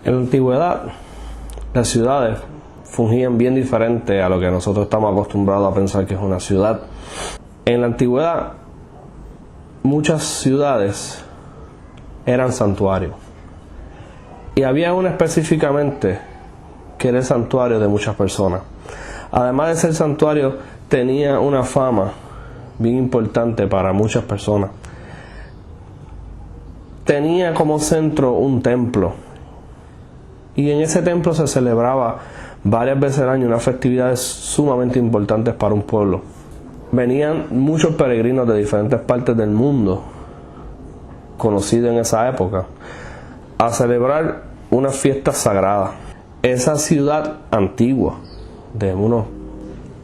En la antigüedad, las ciudades fungían bien diferente a lo que nosotros estamos acostumbrados a pensar que es una ciudad. En la antigüedad, muchas ciudades eran santuarios. Y había una específicamente que era el santuario de muchas personas. Además de ser santuario, tenía una fama bien importante para muchas personas. Tenía como centro un templo, y en ese templo se celebraba varias veces al año unas festividades sumamente importantes para un pueblo. Venían muchos peregrinos de diferentes partes del mundo, conocidos en esa época, a celebrar unas fiestas sagradas. Esa ciudad antigua, de unos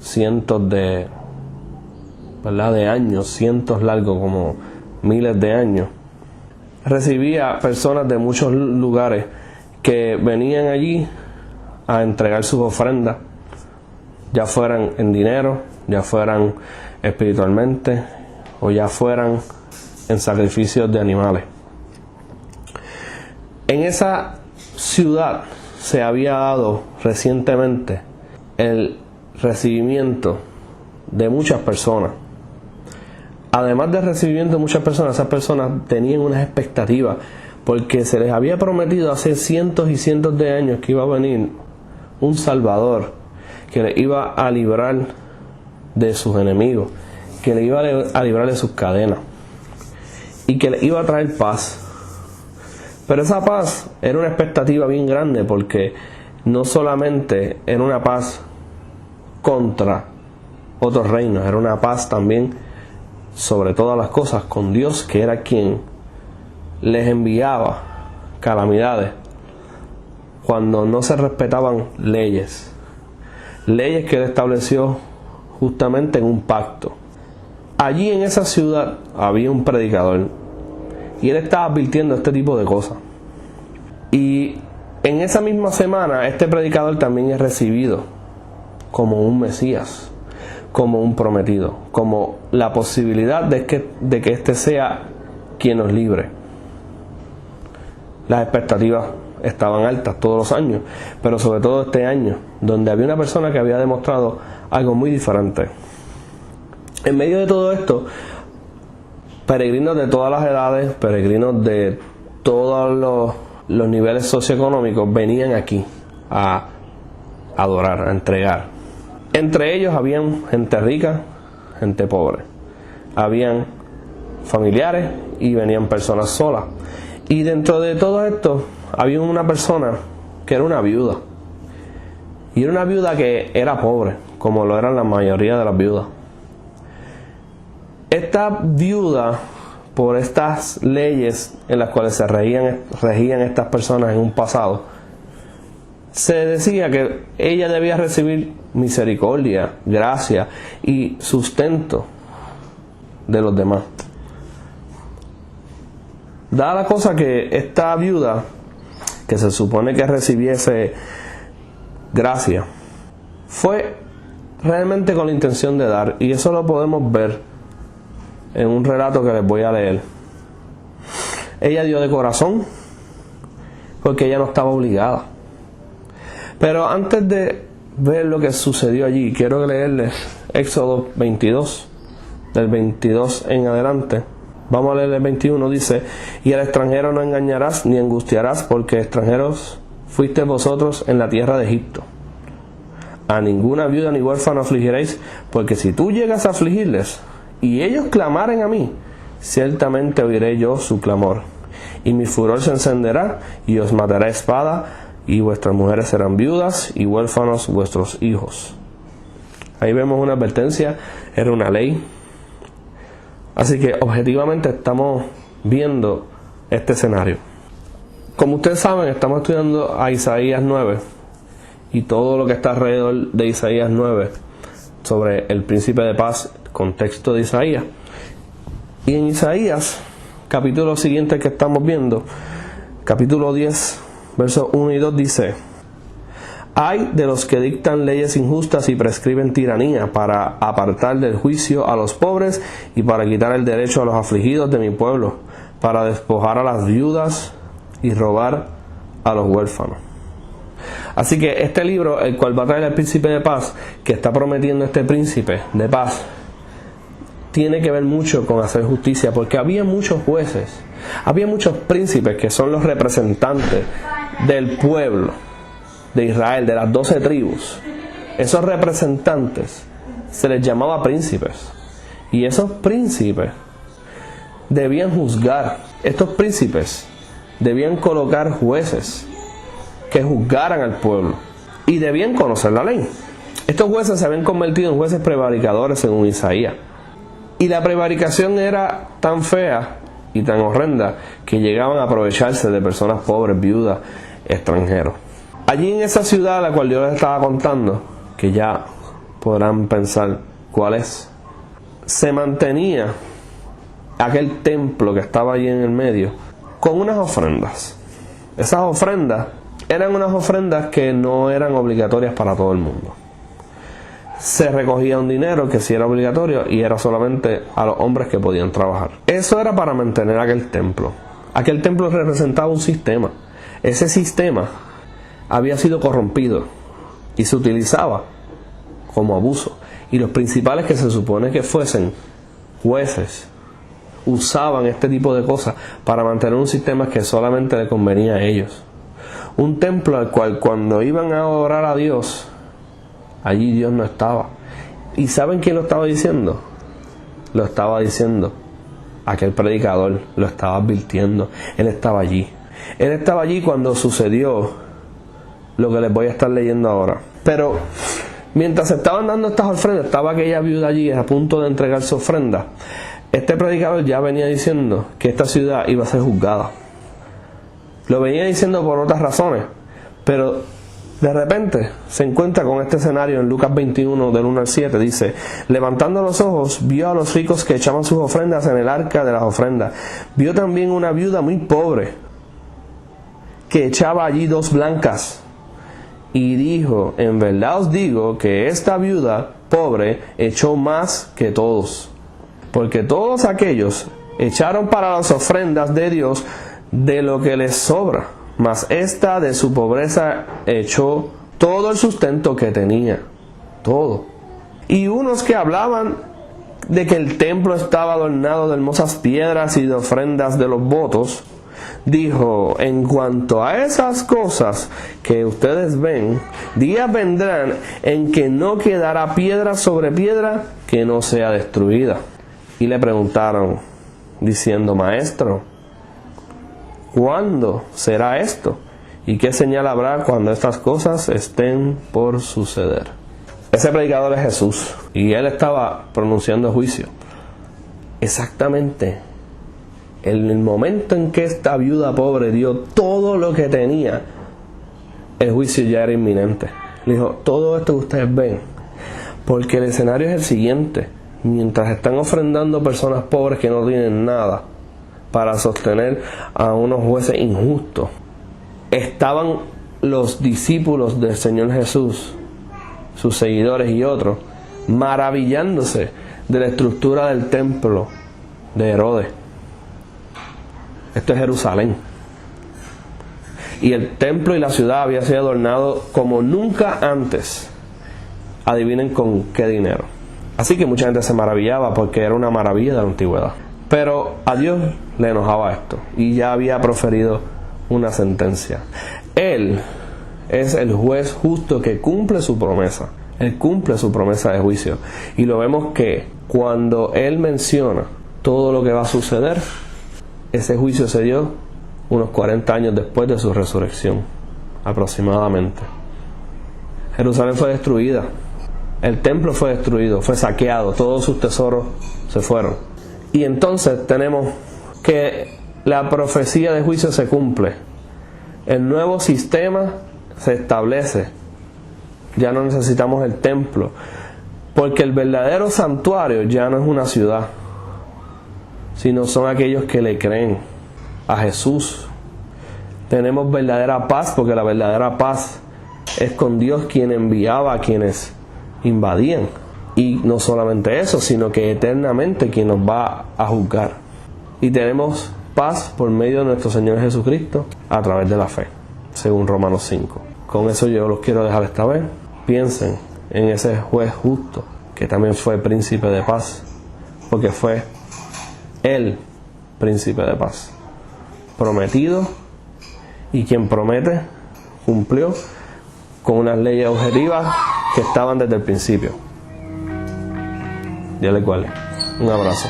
cientos de años, cientos largos, como miles de años, recibía personas de muchos lugares que venían allí a entregar sus ofrendas, ya fueran en dinero, ya fueran espiritualmente o ya fueran en sacrificios de animales. En esa ciudad se había dado recientemente el recibimiento de muchas personas. Además del recibimiento de muchas personas, esas personas tenían unas expectativas, porque se les había prometido hace cientos y cientos de años que iba a venir un Salvador, que les iba a librar de sus enemigos, que les iba a librar de sus cadenas y que les iba a traer paz. Pero esa paz era una expectativa bien grande, porque no solamente era una paz contra otros reinos, era una paz también sobre todas las cosas con Dios, que era quien les enviaba calamidades cuando no se respetaban leyes que él estableció justamente en un pacto. Allí en esa ciudad había un predicador, y él estaba advirtiendo este tipo de cosas. Y en esa misma semana este predicador también es recibido como un Mesías, como un prometido, como la posibilidad de que este sea quien nos libre. Las expectativas estaban altas todos los años, pero sobre todo este año, donde había una persona que había demostrado algo muy diferente. En medio de todo esto, peregrinos de todas las edades, peregrinos de todos los niveles socioeconómicos venían aquí a adorar, a entregar. Entre ellos habían gente rica, gente pobre, habían familiares y venían personas solas. Y dentro de todo esto había una persona que era una viuda, y era una viuda que era pobre, como lo eran la mayoría de las viudas. Esta viuda, por estas leyes en las cuales se regían estas personas en un pasado, se decía que ella debía recibir misericordia, gracia y sustento de los demás. Dada la cosa que esta viuda, que se supone que recibiese gracia, fue realmente con la intención de dar, y eso lo podemos ver en un relato que les voy a leer. Ella dio de corazón porque ella no estaba obligada. Pero antes de ver lo que sucedió allí, quiero leerles Éxodo 22, del 22 en adelante. Vamos a leer el 21, dice: y al extranjero no engañarás ni angustiarás, porque extranjeros fuisteis vosotros en la tierra de Egipto. A ninguna viuda ni huérfano afligiréis, porque si tú llegas a afligirles y ellos clamaren a mí, ciertamente oiré yo su clamor, y mi furor se encenderá, y os matará espada, y vuestras mujeres serán viudas, y huérfanos vuestros hijos. Ahí vemos una advertencia, era una ley. Así que objetivamente estamos viendo este escenario. Como ustedes saben, estamos estudiando a Isaías 9 y todo lo que está alrededor de Isaías 9 sobre el príncipe de paz, contexto de Isaías. Y en Isaías, capítulo siguiente que estamos viendo, capítulo 10, versos 1 y 2, dice: Ay de los que dictan leyes injustas y prescriben tiranía, para apartar del juicio a los pobres y para quitar el derecho a los afligidos de mi pueblo, para despojar a las viudas y robar a los huérfanos. Así que este libro, el cual va a traer el príncipe de paz, que está prometiendo este príncipe de paz, tiene que ver mucho con hacer justicia, porque había muchos jueces, había muchos príncipes que son los representantes del pueblo de Israel, de las 12 tribus. Esos representantes se les llamaba príncipes, y esos príncipes debían juzgar. Estos príncipes debían colocar jueces que juzgaran al pueblo, y debían conocer la ley. Estos jueces se habían convertido en jueces prevaricadores según Isaías, y la prevaricación era tan fea y tan horrenda que llegaban a aprovecharse de personas pobres, viudas, extranjeros. Allí en esa ciudad a la cual yo les estaba contando, que ya podrán pensar cuál es, se mantenía aquel templo que estaba allí en el medio con unas ofrendas. Esas ofrendas eran unas ofrendas que no eran obligatorias para todo el mundo. Se recogía un dinero que sí era obligatorio, y era solamente a los hombres que podían trabajar. Eso era para mantener aquel templo. Aquel templo representaba un sistema. Ese sistema había sido corrompido y se utilizaba como abuso. Y los principales, que se supone que fuesen jueces, usaban este tipo de cosas para mantener un sistema que solamente le convenía a ellos. Un templo al cual, cuando iban a orar a Dios, allí Dios no estaba. ¿Y saben quién lo estaba diciendo? Lo estaba diciendo aquel predicador, lo estaba advirtiendo. Él estaba allí. Él estaba allí cuando sucedió lo que les voy a estar leyendo ahora. Pero mientras se estaban dando estas ofrendas, estaba aquella viuda allí a punto de entregar su ofrenda. Este predicador ya venía diciendo que esta ciudad iba a ser juzgada. Lo venía diciendo por otras razones, pero de repente se encuentra con este escenario en Lucas 21, del 1 al 7. Dice: levantando los ojos, vio a los ricos que echaban sus ofrendas en el arca de las ofrendas. Vio también una viuda muy pobre que echaba allí 2 blancas. Y dijo: en verdad os digo que esta viuda pobre echó más que todos, porque todos aquellos echaron para las ofrendas de Dios de lo que les sobra, mas esta de su pobreza echó todo el sustento que tenía, todo. Y unos que hablaban de que el templo estaba adornado de hermosas piedras y de ofrendas de los votos, dijo: en cuanto a esas cosas que ustedes ven, días vendrán en que no quedará piedra sobre piedra que no sea destruida. Y le preguntaron, diciendo: Maestro, ¿cuándo será esto? ¿Y qué señal habrá cuando estas cosas estén por suceder? Ese predicador es Jesús, y él estaba pronunciando juicio. Exactamente en el momento en que esta viuda pobre dio todo lo que tenía, el juicio ya era inminente. Le dijo: todo esto que ustedes ven, porque el escenario es el siguiente: mientras están ofrendando personas pobres que no tienen nada para sostener a unos jueces injustos, estaban los discípulos del Señor Jesús, sus seguidores y otros, maravillándose de la estructura del templo de Herodes. Esto es Jerusalén. Y el templo y la ciudad había sido adornado como nunca antes. Adivinen con qué dinero. Así que mucha gente se maravillaba, porque era una maravilla de la antigüedad. Pero a Dios le enojaba esto, y ya había proferido una sentencia. Él es el juez justo que cumple su promesa. Él cumple su promesa de juicio. Y lo vemos que cuando Él menciona todo lo que va a suceder, ese juicio se dio unos 40 años después de su resurrección, aproximadamente. Jerusalén fue destruida. El templo fue destruido, fue saqueado, todos sus tesoros se fueron. Y entonces tenemos que la profecía de juicio se cumple. El nuevo sistema se establece. Ya no necesitamos el templo, porque el verdadero santuario ya no es una ciudad, sino son aquellos que le creen a Jesús. Tenemos verdadera paz, porque la verdadera paz es con Dios, quien enviaba a quienes invadían. Y no solamente eso, sino que eternamente quien nos va a juzgar. Y tenemos paz por medio de nuestro Señor Jesucristo a través de la fe. según Romanos 5. Con eso yo los quiero dejar esta vez. Piensen en ese juez justo que también fue príncipe de paz, porque fue el príncipe de paz prometido, y quien promete cumplió con unas leyes objetivas que estaban desde el principio. Dios les guarde. Un abrazo.